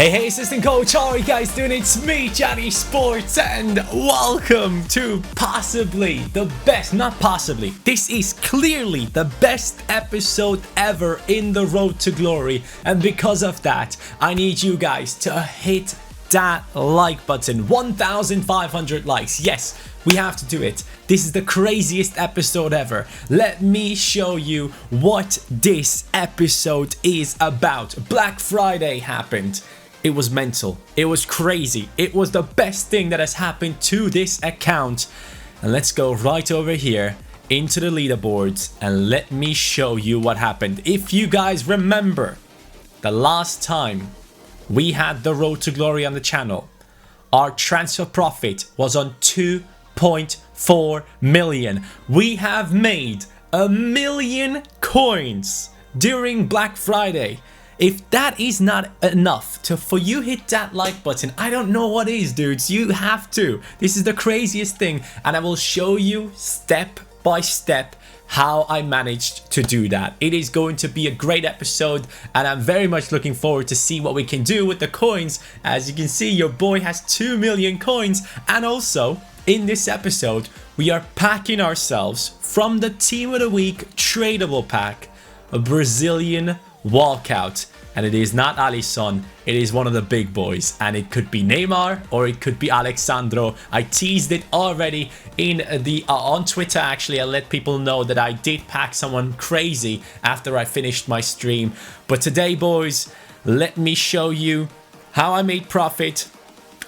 Hey, assistant coach, how are you guys doing? It's me, CaniSports, and welcome to possibly the best, not possibly, this is clearly the best episode ever in the road to glory. And because of that, I need you guys to hit that like button. 1,500 likes. Yes, we have to do it. This is the craziest episode ever. Let me show you what this episode is about. Black Friday happened. It was mental. It was crazy. It was the best thing that has happened to this account. And let's go right over here into the leaderboards and let me show you what happened. If you guys remember, the last time we had the road to glory on the channel, our transfer profit was on 2.4 million. We have made 1 million coins during Black Friday. If that is not enough for you hit that like button, I don't know what is, dudes. You have to. This is the craziest thing, and I will show you step by step how I managed to do that. It is going to be a great episode, and I'm very much looking forward to see what we can do with the coins. As you can see, your boy has 2 million coins, and also in this episode, we are packing ourselves from the Team of the Week tradable pack, a Brazilian walkout. And it is not Alisson, it is one of the big boys, and it could be Neymar or it could be Alexandro. I teased it already in the on Twitter. Actually, I let people know that I did pack someone crazy after I finished my stream. But today, boys, let me show you how I made profit,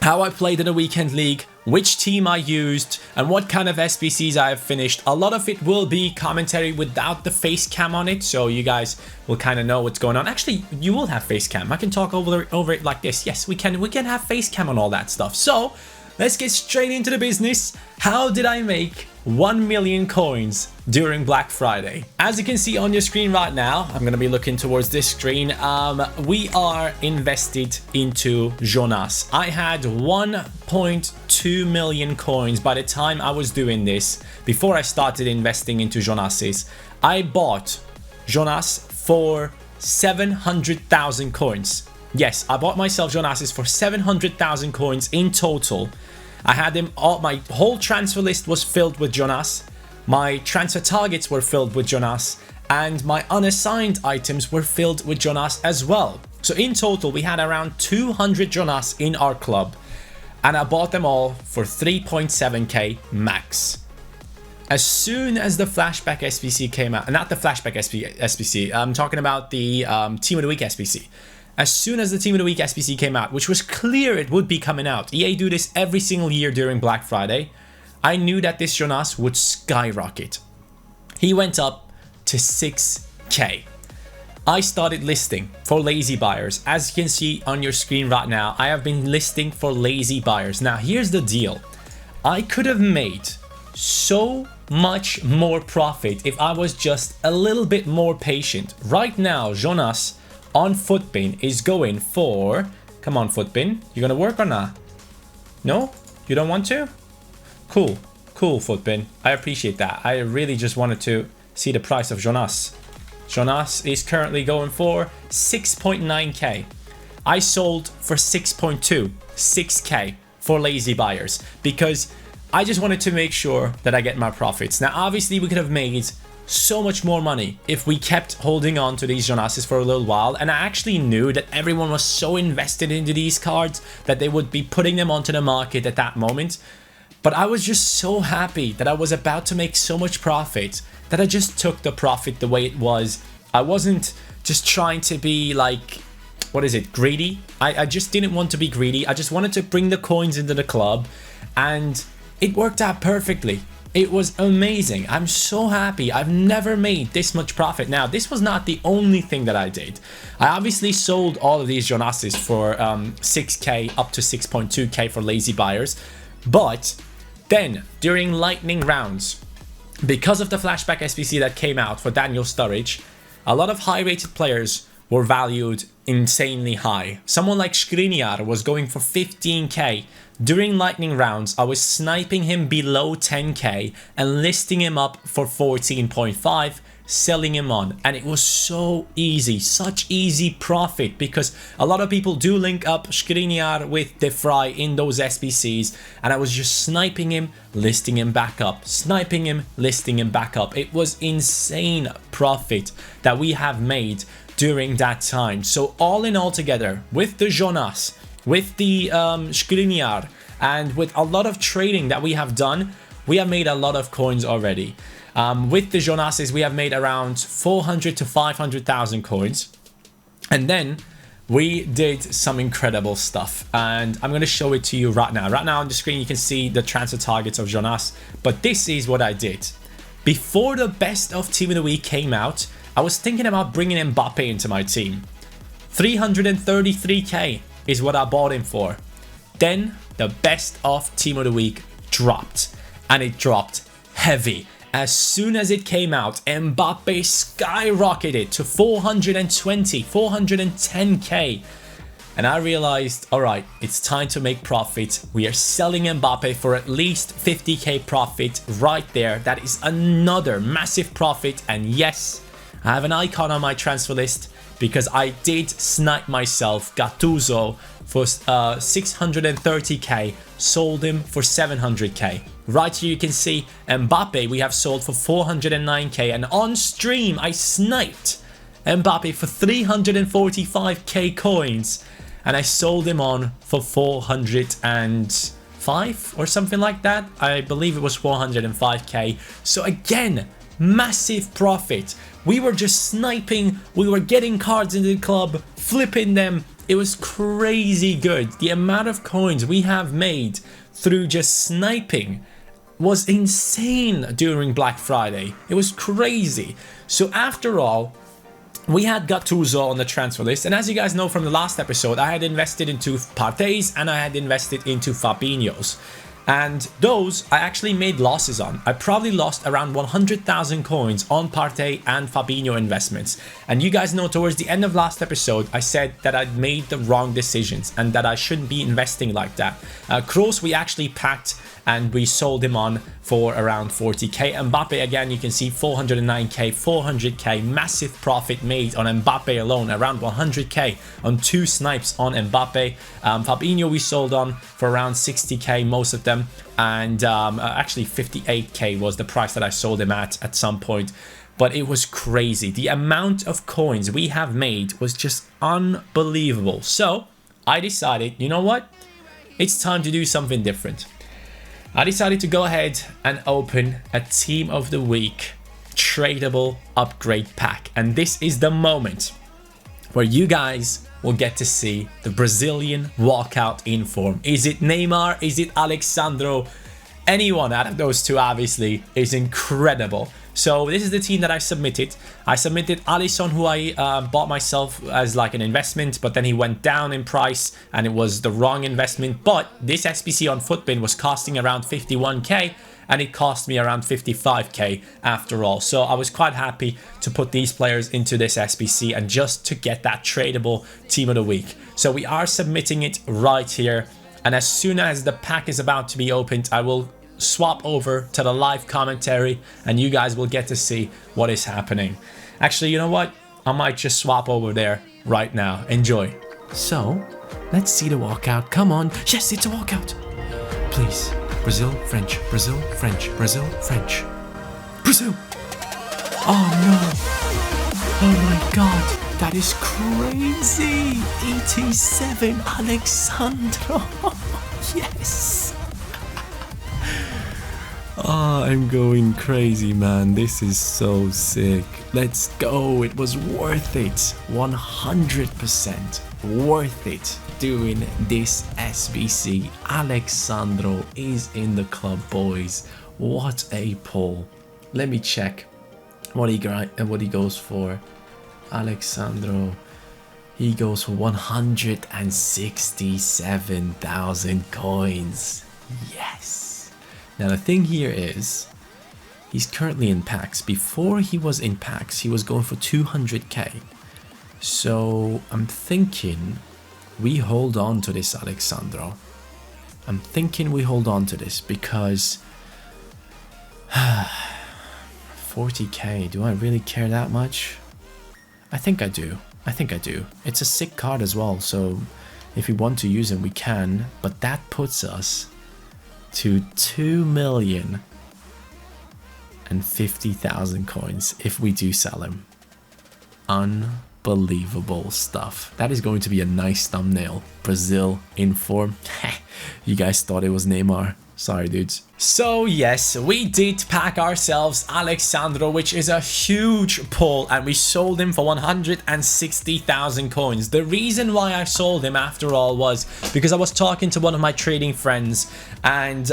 how I played in a weekend league, which team I used, and what kind of SBCs I have finished. A lot of it will be commentary without the face cam on it, so you guys will kind of know what's going on. Actually, you will have face cam. I can talk over it like this. Yes, we can have face cam on all that stuff. So let's get straight into the business. How did I make 1 million coins during Black Friday? As you can see on your screen right now, I'm going to be looking towards this screen. We are invested into Jonas. I had 1.2 million coins by the time I was doing this. Before I started investing into Jonas's, I bought Jonas for 700,000 coins. Yes, I bought myself Jonas's for 700,000 coins in total. I had him all, my whole transfer list was filled with Jonas. My transfer targets were filled with Jonas, and my unassigned items were filled with Jonas as well. So in total, we had around 200 Jonas in our club, and I bought them all for 3.7k max. As soon as the flashback SBC came out, not the flashback SBC, I'm talking about the Team of the Week SBC. As soon as the Team of the Week SBC came out, which was clear it would be coming out, EA do this every single year during Black Friday, I knew that this Jonas would skyrocket. He went up to 6k. I started listing for lazy buyers. As you can see on your screen right now, I have been listing for lazy buyers. Now, here's the deal. I could have made so much more profit if I was just a little bit more patient. Right now, Jonas on Footbin is going for... Come on, Footbin. You gonna work or not? No? You don't want to? Cool. Cool, Footbin. I appreciate that. I really just wanted to see the price of Jonas. Jonas is currently going for 6.9k. I sold for 6.2, 6k for lazy buyers because I just wanted to make sure that I get my profits. Now, obviously, we could have made so much more money if we kept holding on to these Jonases for a little while, and I actually knew that everyone was so invested into these cards that they would be putting them onto the market at that moment. But I was just so happy that I was about to make so much profit that I just took the profit the way it was. I wasn't just trying to be like, what is it, greedy? I just didn't want to be greedy. I just wanted to bring the coins into the club, and it worked out perfectly. It was amazing. I'm so happy. I've never made this much profit. Now, this was not the only thing that I did. I obviously sold all of these Jonases for 6k up to 6.2k for lazy buyers. But then, during lightning rounds, because of the flashback SBC that came out for Daniel Sturridge, a lot of high-rated players were valued insanely high. Someone like Skriniar was going for 15k. During lightning rounds, I was sniping him below 10k and listing him up for 14.5, selling him on, and it was so easy, such easy profit, because a lot of people do link up Skriniar with De Vrij in those SBCs, and I was just sniping him, listing him back up, sniping him, listing him back up. It was insane profit that we have made during that time. So all in all together, with the Jonas, with the Skriniar, and with a lot of trading that we have done, we have made a lot of coins already. With the Jonases, we have made around 400 to 500,000 coins. And then we did some incredible stuff. And I'm going to show it to you right now. Right now on the screen, you can see the transfer targets of Jonas. But this is what I did. Before the best of Team of the Week came out, I was thinking about bringing Mbappe into my team. 333k is what I bought him for. Then the best of Team of the Week dropped. And it dropped heavy. As soon as it came out, Mbappe skyrocketed to 420, 410k. And I realized, all right, it's time to make profit. We are selling Mbappe for at least 50k profit right there. That is another massive profit. And yes, I have an icon on my transfer list because I did snipe myself Gattuso for 630k, sold him for 700k. Right here you can see Mbappe we have sold for 409k, and on stream I sniped Mbappe for 345k coins, and I sold him on for 405 or something like that. I believe it was 405k. So again, massive profit. We were just sniping, we were getting cards into the club, flipping them. It was crazy good. The amount of coins we have made through just sniping was insane during Black Friday. It was crazy. So after all, we had Gattuso on the transfer list, and as you guys know from the last episode, I had invested into Partey's and I had invested into Fabinho's. And those I actually made losses on. I probably lost around 100,000 coins on Partey and Fabinho investments. And you guys know towards the end of last episode, I said that I'd made the wrong decisions and that I shouldn't be investing like that. Kroos we actually packed and we sold him on for around 40k. Mbappe, again, you can see 409k, 400k, massive profit made on Mbappe alone, around 100k on 2 snipes on Mbappe. Fabinho we sold on for around 60k, most of them, and actually 58k was the price that I sold him at some point. But it was crazy. The amount of coins we have made was just unbelievable. So I decided, you know what? It's time to do something different. I decided to go ahead and open a Team of the Week tradable upgrade pack. And this is the moment where you guys will get to see the Brazilian walkout in form. Is it Neymar? Is it Alexandro? Anyone out of those two, obviously, is incredible. So this is the team that I submitted. I submitted Alisson, who I bought myself as like an investment, but then he went down in price and it was the wrong investment. But this SBC on Footbin was costing around 51k and it cost me around 55k after all. So I was quite happy to put these players into this SBC and just to get that tradable Team of the Week. So we are submitting it right here. And as soon as the pack is about to be opened, I will swap over to the live commentary and you guys will get to see what is happening. Actually, you know what? I might just swap over there right now. Enjoy. So, let's see the walkout. Come on. Yes, it's a walkout. Please. Brazil, French. Brazil, French. Brazil, French. Brazil. Oh no. Oh my god. That is crazy. 87 Alexandro. Yes. Oh, I'm going crazy, man. This is so sick. Let's go. It was worth it. 100% worth it doing this SBC. Alexandro is in the club, boys. What a pull. Let me check what he goes for. Alexandro, he goes for 167,000 coins. Yes. Now the thing here is, he's currently in packs. Before he was in packs, he was going for 200k. So I'm thinking we hold on to this, Alexandro. I'm thinking we hold on to this because 40k. Do I really care that much? I think I do. I think I do. It's a sick card as well, so if we want to use him, we can. But that puts us to 2,050,000 coins if we do sell him. Unbelievable stuff. That is going to be a nice thumbnail. Brazil in form. You guys thought it was Neymar. Sorry, dudes. So yes, we did pack ourselves Alexandro, which is a huge pull, and we sold him for 160,000 coins. The reason why I sold him after all was because I was talking to one of my trading friends, and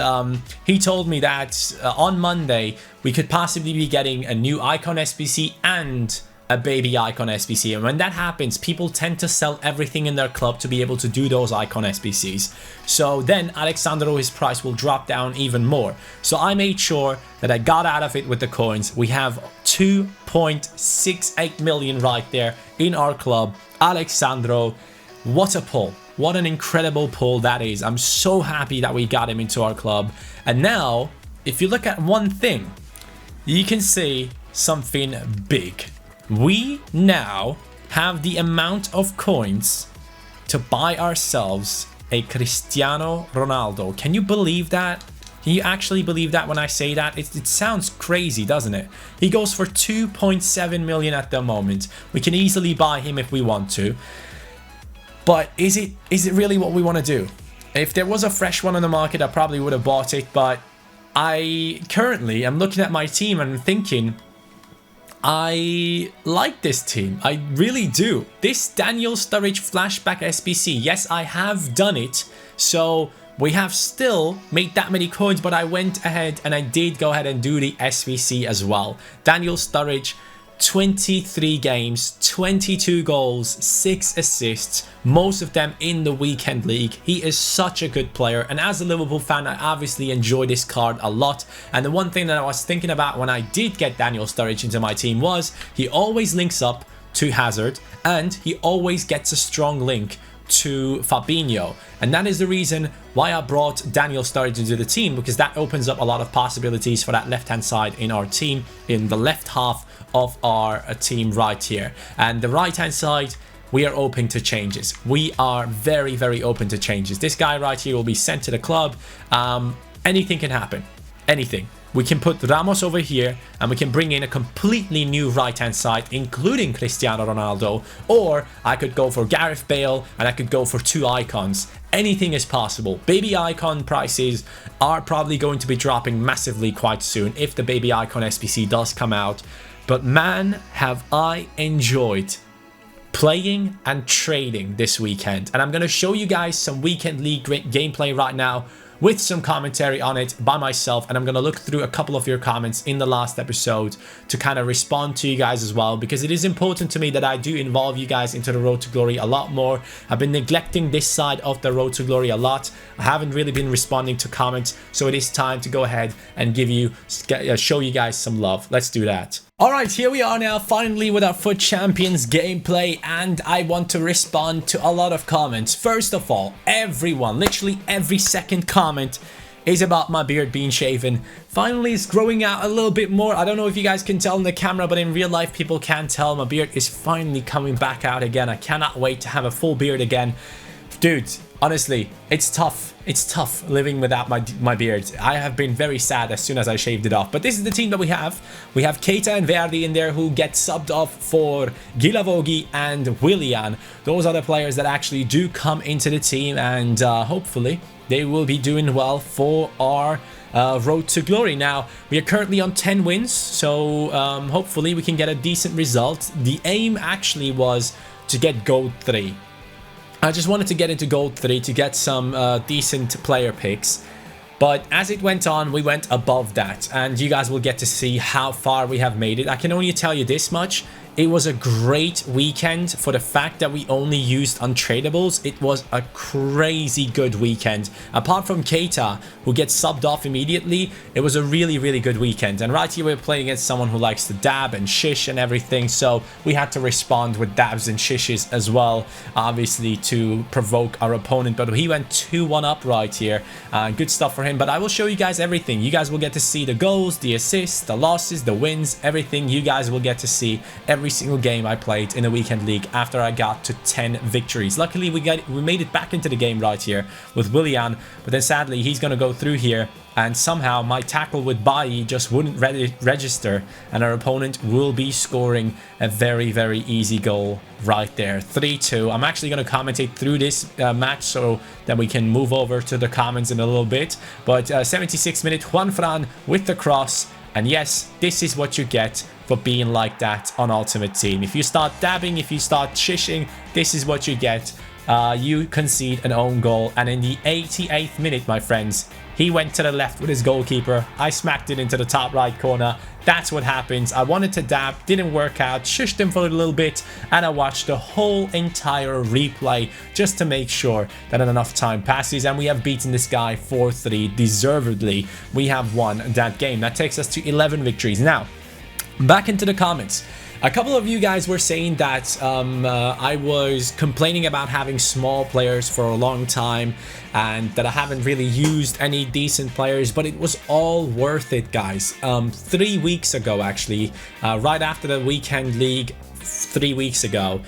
he told me that on Monday we could possibly be getting a new icon SBC and a baby icon SBC, and when that happens, people tend to sell everything in their club to be able to do those icon SBCs. So then Alexandro, his price will drop down even more. So I made sure that I got out of it with the coins. We have 2.68 million right there in our club. Alexandro, what a pull. What an incredible pull that is. I'm so happy that we got him into our club. And now, if you look at one thing, you can see something big. We now have the amount of coins to buy ourselves a Cristiano Ronaldo. Can you believe that? Can you actually believe that when I say that? It sounds crazy, doesn't it? He goes for 2.7 million at the moment. We can easily buy him if we want to. But is it really what we want to do? If there was a fresh one on the market, I probably would have bought it. But I currently am looking at my team and thinking, I like this team. I really do. This Daniel Sturridge flashback SBC, yes, I have done it. So we have still made that many coins, but I went ahead and I did go ahead and do the SBC as well. Daniel Sturridge, 23 games, 22 goals, 6 assists, most of them in the weekend league. He is such a good player, and as a Liverpool fan, I obviously enjoy this card a lot. And the one thing that I was thinking about when I did get Daniel Sturridge into my team was he always links up to Hazard, and he always gets a strong link to Fabinho, and that is the reason why I brought Daniel Sturridge into the team, because that opens up a lot of possibilities for that left hand side in our team, in the left half of our team right here. And the right hand side, we are open to changes. We are very, very open to changes. This guy right here will be sent to the club. Anything can happen. Anything. We can put Ramos over here and we can bring in a completely new right-hand side, including Cristiano Ronaldo. Or I could go for Gareth Bale and I could go for 2 icons. Anything is possible. Baby icon prices are probably going to be dropping massively quite soon if the baby icon SBC does come out. But man, have I enjoyed playing and trading this weekend. And I'm going to show you guys some weekend league gameplay right now, with some commentary on it by myself, and I'm going to look through a couple of your comments in the last episode to kind of respond to you guys as well, because it is important to me that I do involve you guys into the Road to Glory a lot more. I've been neglecting this side of the Road to Glory a lot. I haven't really been responding to comments, so it is time to go ahead and show you guys some love. Let's do that. Alright, here we are now, finally with our FUT Champions gameplay, and I want to respond to a lot of comments. First of all, everyone, literally every second comment is about my beard being shaven. Finally, it's growing out a little bit more. I don't know if you guys can tell in the camera, but in real life, people can tell. My beard is finally coming back out again. I cannot wait to have a full beard again. Dude, honestly, it's tough. It's tough living without my beard. I have been very sad as soon as I shaved it off. But this is the team that we have. We have Keita and Verdi in there, who get subbed off for Gilavogi and Willian. Those are the players that actually do come into the team, and hopefully they will be doing well for our Road to Glory. Now, we are currently on 10 wins, so hopefully we can get a decent result. The aim actually was to get Gold 3. I just wanted to get into Gold 3 to get some decent player picks. But as it went on, we went above that. And you guys will get to see how far we have made it. I can only tell you this much. It was a great weekend for the fact that we only used untradables. It was a crazy good weekend. Apart from Keita, who gets subbed off immediately, it was a really, really good weekend. And right here we're playing against someone who likes to dab and shish and everything, so we had to respond with dabs and shishes as well, obviously to provoke our opponent. But he went 2-1 up right here. Good stuff for him. But I will show you guys everything. You guys will get to see the goals, the assists, the losses, the wins, everything. You guys will get to see every single game I played in the weekend league after I got to 10 victories. Luckily we made it back into the game right here with Willian, but then sadly he's gonna go through here and somehow my tackle with Bailly just wouldn't register, and our opponent will be scoring a very, very easy goal right there. 3-2. I'm actually going to commentate through this match so that we can move over to the comments in a little bit. But 76th minute, Juanfran with the cross. And yes, this is what you get for being like that on Ultimate Team. If you start dabbing, if you start shishing, this is what you get. You concede an own goal. And in the 88th minute, my friends, he went to the left with his goalkeeper. I smacked it into the top right corner. That's what happens. I wanted to dab, didn't work out, shushed him for a little bit, and I watched the whole entire replay just to make sure that enough time passes, and we have beaten this guy 4-3 deservedly. We have won that game. That takes us to 11 victories. Now, back into the comments. A couple of you guys were saying that I was complaining about having small players for a long time and that I haven't really used any decent players, but it was all worth it, guys. 3 weeks ago, actually, right after the weekend league 3 weeks ago,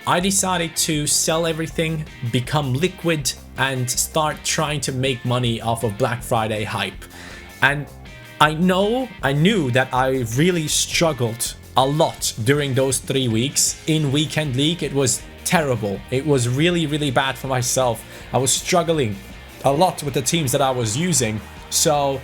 I decided to sell everything, become liquid, and start trying to make money off of Black Friday hype. And I knew that I really struggled a lot during those 3 weeks in weekend league. It was terrible. It was really, really bad for myself. I was struggling a lot with the teams that I was using. So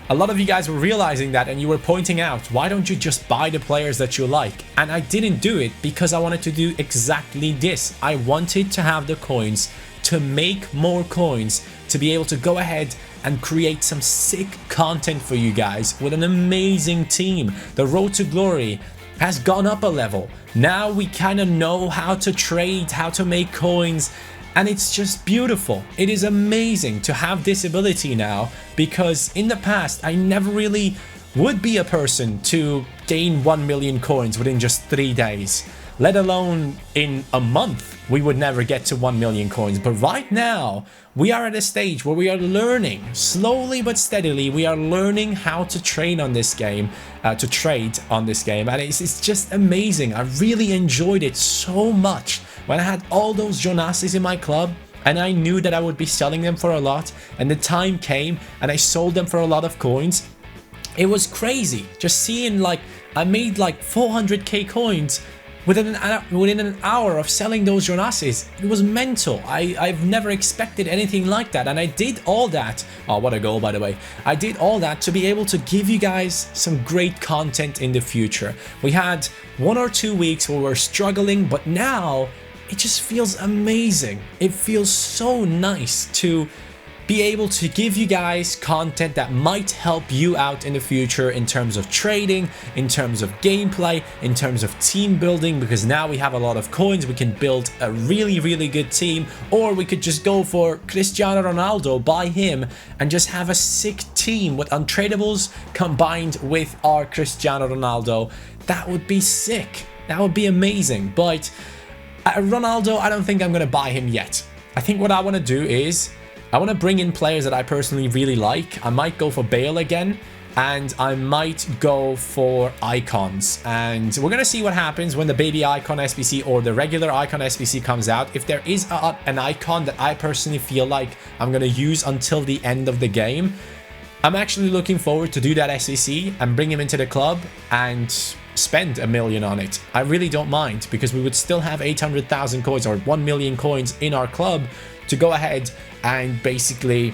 a lot of you guys were realizing that, and you were pointing out, why don't you just buy the players that you like? And I didn't do it because I wanted to do exactly this. I wanted to have the coins to make more coins, to be able to go ahead and create some sick content for you guys with an amazing team. The road to glory has gone up a level. Now we kind of know how to trade, how to make coins, and it's just beautiful. It is amazing to have this ability now, because in the past I never really would be a person to gain 1 million coins within just 3 days. Let alone in a month, we would never get to 1 million coins. But right now, we are at a stage where we are learning, slowly but steadily, we are learning how to train on this game, to trade on this game. And it's just amazing. I really enjoyed it so much when I had all those Jonases in my club, and I knew that I would be selling them for a lot, and the time came and I sold them for a lot of coins. It was crazy just seeing, like, I made like 400k coins within an hour of selling those Jonases. It was mental. I've never expected anything like that, and I did all that. Oh, what a goal, by the way. I did all that to be able to give you guys some great content in the future. We had 1 or 2 weeks where we're struggling, but now it just feels amazing. It feels so nice to be able to give you guys content that might help you out in the future in terms of trading, in terms of gameplay, in terms of team building, because now we have a lot of coins. We can build a really, really good team, or we could just go for Cristiano Ronaldo, buy him, and just have a sick team with untradables combined with our Cristiano Ronaldo. That would be sick. That would be amazing. But Ronaldo, I don't think I'm going to buy him yet. I think what I want to do is I want to bring in players that I personally really like. I might go for Bale again, and I might go for icons. And we're going to see what happens when the baby icon SBC or the regular icon SBC comes out. If there is an icon that I personally feel like I'm going to use until the end of the game, I'm actually looking forward to do that SBC and bring him into the club and spend 1 million on it. I really don't mind, because we would still have 800,000 coins or 1 million coins in our club to go ahead and basically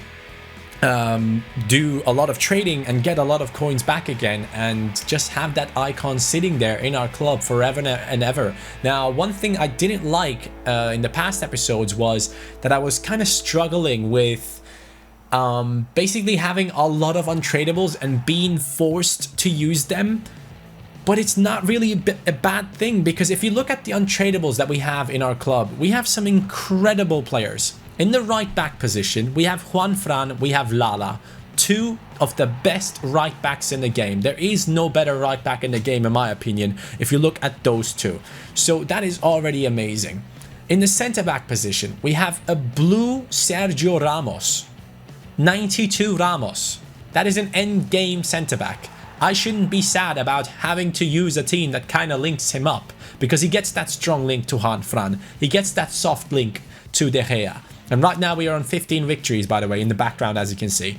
do a lot of trading and get a lot of coins back again, and just have that icon sitting there in our club forever and ever. Now, one thing I didn't like in the past episodes was that I was kind of struggling with basically having a lot of untradables and being forced to use them. But it's not really a bad thing, because if you look at the untradables that we have in our club, we have some incredible players. In the right back position, we have Juan Fran, we have Lala. Two of the best right backs in the game. There is no better right back in the game, in my opinion, if you look at those two. So that is already amazing. In the center back position, we have a blue Sergio Ramos. 92 Ramos. That is an end game center back. I shouldn't be sad about having to use a team that kind of links him up, because he gets that strong link to Juan Fran. He gets that soft link to De Gea. And right now we are on 15 victories, by the way, in the background, as you can see.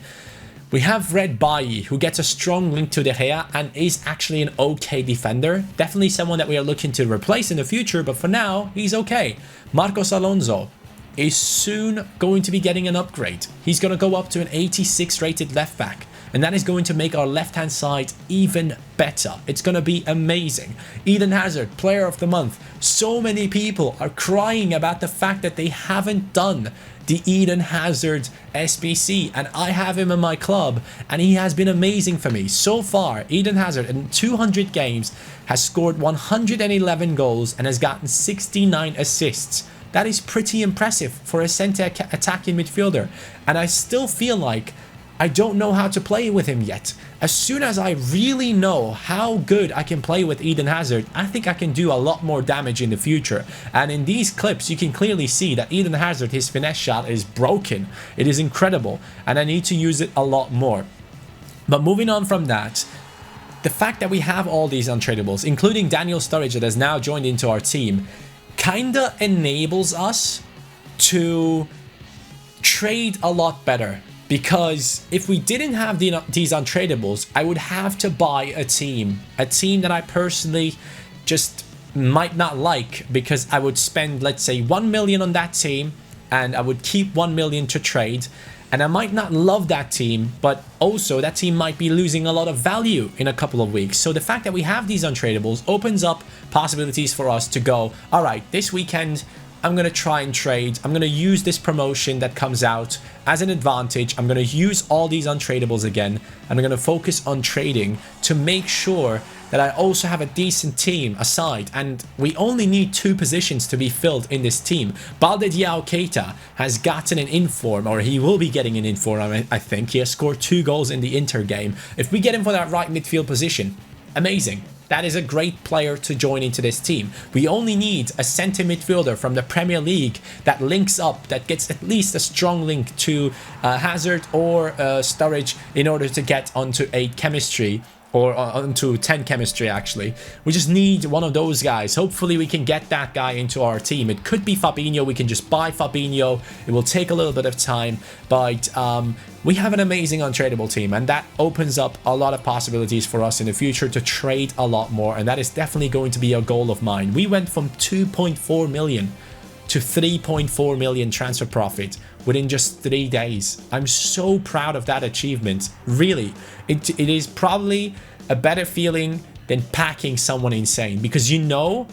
We have Red Bailly, who gets a strong link to De Gea and is actually an okay defender. Definitely someone that we are looking to replace in the future, but for now, he's okay. Marcos Alonso is soon going to be getting an upgrade. He's going to go up to an 86 rated left back. And that is going to make our left-hand side even better. It's going to be amazing. Eden Hazard, Player of the Month. So many people are crying about the fact that they haven't done the Eden Hazard SBC. And I have him in my club. And he has been amazing for me. So far, Eden Hazard in 200 games has scored 111 goals and has gotten 69 assists. That is pretty impressive for a center attacking midfielder. And I still feel like I don't know how to play with him yet. As soon as I really know how good I can play with Eden Hazard, I think I can do a lot more damage in the future. And in these clips, you can clearly see that Eden Hazard, his finesse shot is broken. It is incredible, and I need to use it a lot more. But moving on from that, the fact that we have all these untradables, including Daniel Sturridge that has now joined into our team, kinda enables us to trade a lot better. Because if we didn't have these untradables, I would have to buy a team that I personally just might not like, because I would spend, let's say, 1 million on that team and I would keep 1 million to trade. And I might not love that team, but also that team might be losing a lot of value in a couple of weeks. So the fact that we have these untradables opens up possibilities for us to go, all right, this weekend I'm going to try and trade. I'm going to use this promotion that comes out as an advantage. I'm going to use all these untradables again. And I'm going to focus on trading to make sure that I also have a decent team aside. And we only need 2 positions to be filled in this team. Balde Diao Keita has gotten an inform, or he will be getting an inform, I think. He has scored 2 goals in the Inter game. If we get him for that right midfield position, amazing. That is a great player to join into this team. We only need a center midfielder from the Premier League that links up, that gets at least a strong link to Hazard or Sturridge in order to get onto 8 chemistry, or onto 10 chemistry actually. We just need one of those guys. Hopefully we can get that guy into our team. It could be Fabinho. We can just buy Fabinho. It will take a little bit of time, but we have an amazing untradeable team, and that opens up a lot of possibilities for us in the future to trade a lot more, and that is definitely going to be a goal of mine. We went from 2.4 million to 3.4 million transfer profit within just 3 days. I'm so proud of that achievement. Really, it is probably a better feeling than packing someone insane, because you know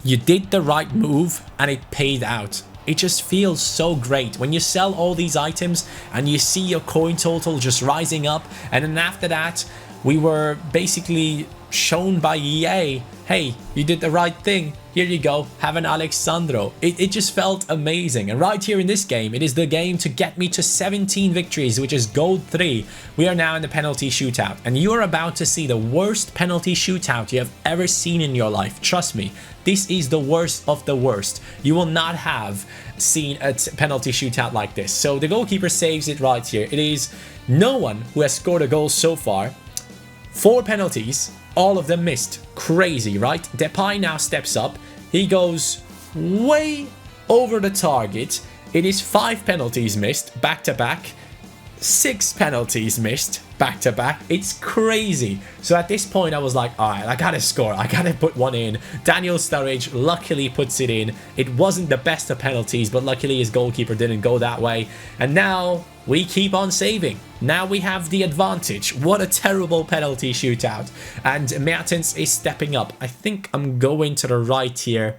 you did the right move and it paid out. It just feels so great when you sell all these items and you see your coin total just rising up. And then after that, we were basically shown by EA, hey, you did the right thing. Here you go, have an Alexandro. It just felt amazing. And right here in this game, it is the game to get me to 17 victories, which is gold 3. We are now in the penalty shootout, and you are about to see the worst penalty shootout you have ever seen in your life. Trust me, this is the worst of the worst. You will not have seen a penalty shootout like this. So the goalkeeper saves it right here. It is no one who has scored a goal so far. 4 penalties, all of them missed. Crazy, right? Depay now steps up. He goes way over the target. It is 5 penalties missed back to back. 6 penalties missed back to back. It's crazy. So at this point I was like, all right, I gotta score. I gotta put one in. Daniel Sturridge luckily puts it in. It wasn't the best of penalties, but luckily his goalkeeper didn't go that way. And now we keep on saving. Now we have the advantage. What a terrible penalty shootout. And Mertens is stepping up. I think I'm going to the right here.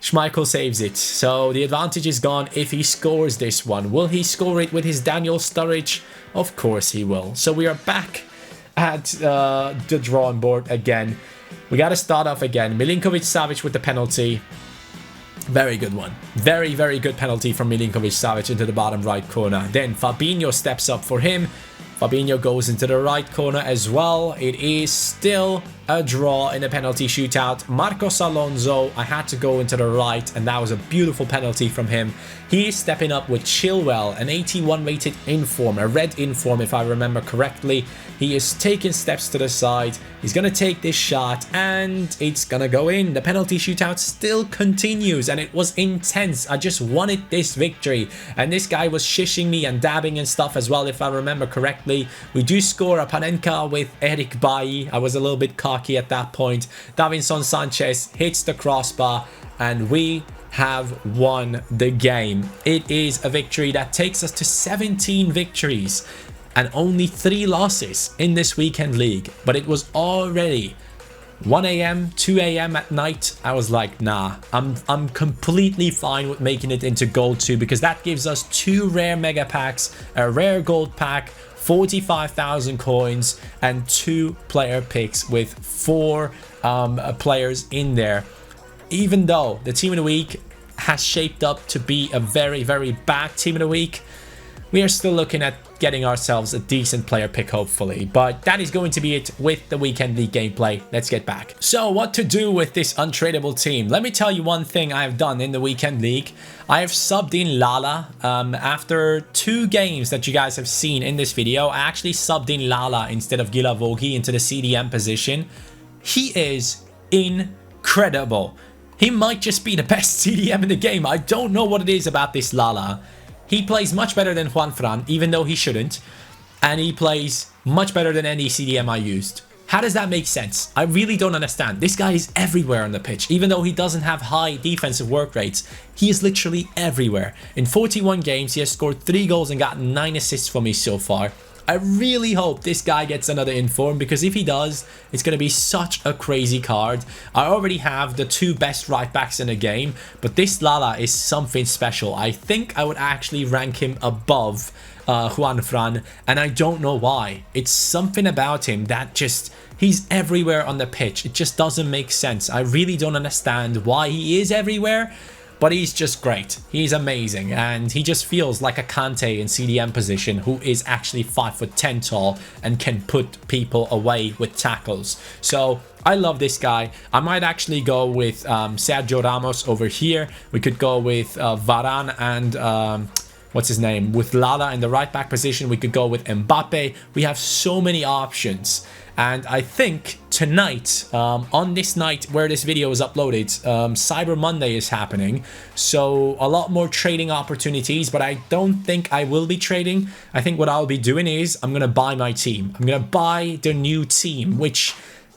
Schmeichel saves it. So the advantage is gone if he scores this one. Will he score it with his Daniel Sturridge? Of course he will. So we are back at the drawing board again. We got to start off again. Milinkovic-Savic with the penalty. Very good one. Very, very good penalty from Milinkovic-Savic into the bottom right corner. Then Fabinho steps up for him. Fabinho goes into the right corner as well. It is still a draw in a penalty shootout. Marcos Alonso, I had to go into the right, and that was a beautiful penalty from him. He is stepping up with Chilwell, an 81 rated inform, a red inform if I remember correctly. He is taking steps to the side. He's going to take this shot, and it's going to go in. The penalty shootout still continues, and it was intense. I just wanted this victory, and this guy was shishing me and dabbing and stuff as well if I remember correctly. We do score a Panenka with Eric Bailly. I was a little bit cocky at that point. Davinson Sanchez hits the crossbar, and we have won the game. It is a victory that takes us to 17 victories and only 3 losses in this weekend league. But it was already 1 a.m., 2 a.m. at night. I was like, nah, I'm completely fine with making it into gold 2, because that gives us 2 rare mega packs, a rare gold pack, 45,000 coins, and 2 player picks with 4 players in there. Even though the team of the week has shaped up to be a very, very bad team of the week, we are still looking at getting ourselves a decent player pick, hopefully. But that is going to be it with the weekend league gameplay. Let's get back. So what to do with this untradeable team? Let me tell you one thing I've done in the weekend league. I have subbed in Lala. After 2 games that you guys have seen in this video, I actually subbed in Lala instead of Gilavogi into the CDM position. He is incredible. He might just be the best CDM in the game. I don't know what it is about this Lala. He plays much better than Juanfran, even though he shouldn't. And he plays much better than any CDM I used. How does that make sense? I really don't understand. This guy is everywhere on the pitch. Even though he doesn't have high defensive work rates, he is literally everywhere. In 41 games, he has scored 3 goals and got 9 assists for me so far. I really hope this guy gets another inform, because if he does, it's going to be such a crazy card. I already have the 2 best right backs in the game, but this Lala is something special. I think I would actually rank him above Juanfran, and I don't know why. It's something about him that just, he's everywhere on the pitch. It just doesn't make sense. I really don't understand why he is everywhere. But he's just great. He's amazing. And he just feels like a Kante in CDM position, who is actually 5'10" tall and can put people away with tackles. So I love this guy. I might actually go with Sergio Ramos over here. We could go with Varane and what's his name? With Lala in the right back position. We could go with Mbappe. We have so many options. And I think tonight, on this night where this video is uploaded, Cyber Monday is happening. So a lot more trading opportunities, but I don't think I will be trading. I think what I'll be doing is I'm going to buy my team. I'm going to buy the new team, which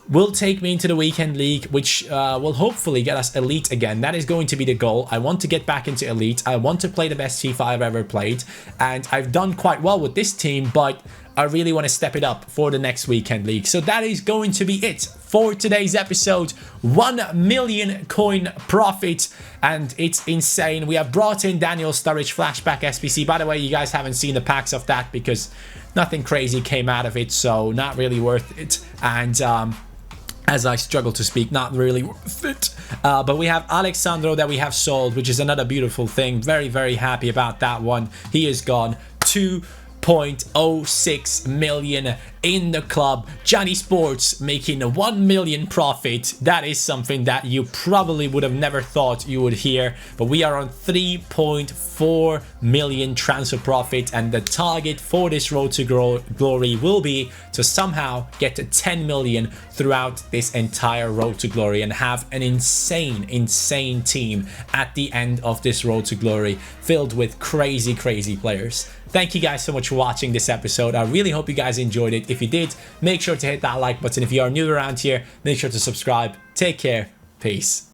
will take me into the weekend league, which will hopefully get us elite again. That is going to be the goal. I want to get back into elite. I want to play the best FIFA I've ever played. And I've done quite well with this team, but I really want to step it up for the next weekend league. So that is going to be it for today's episode. 1 million coin profit, and it's insane. We have brought in Daniel Sturridge flashback SBC. By the way, you guys haven't seen the packs of that because nothing crazy came out of it, so not really worth it. And as I struggle to speak, not really worth it. But we have Alexandro that we have sold, which is another beautiful thing. Very, very happy about that one. He is gone. 2.06 million in the club. CaniSports making a 1 million profit. That is something that you probably would have never thought you would hear, but we are on 3.4 million transfer profit, and the target for this road to glory will be to somehow get to 10 million throughout this entire road to glory and have an insane team at the end of this road to glory filled with crazy players. Thank you guys so much for watching this episode. I really hope you guys enjoyed it. If you did, make sure to hit that like button. If you are new around here, make sure to subscribe. Take care. Peace.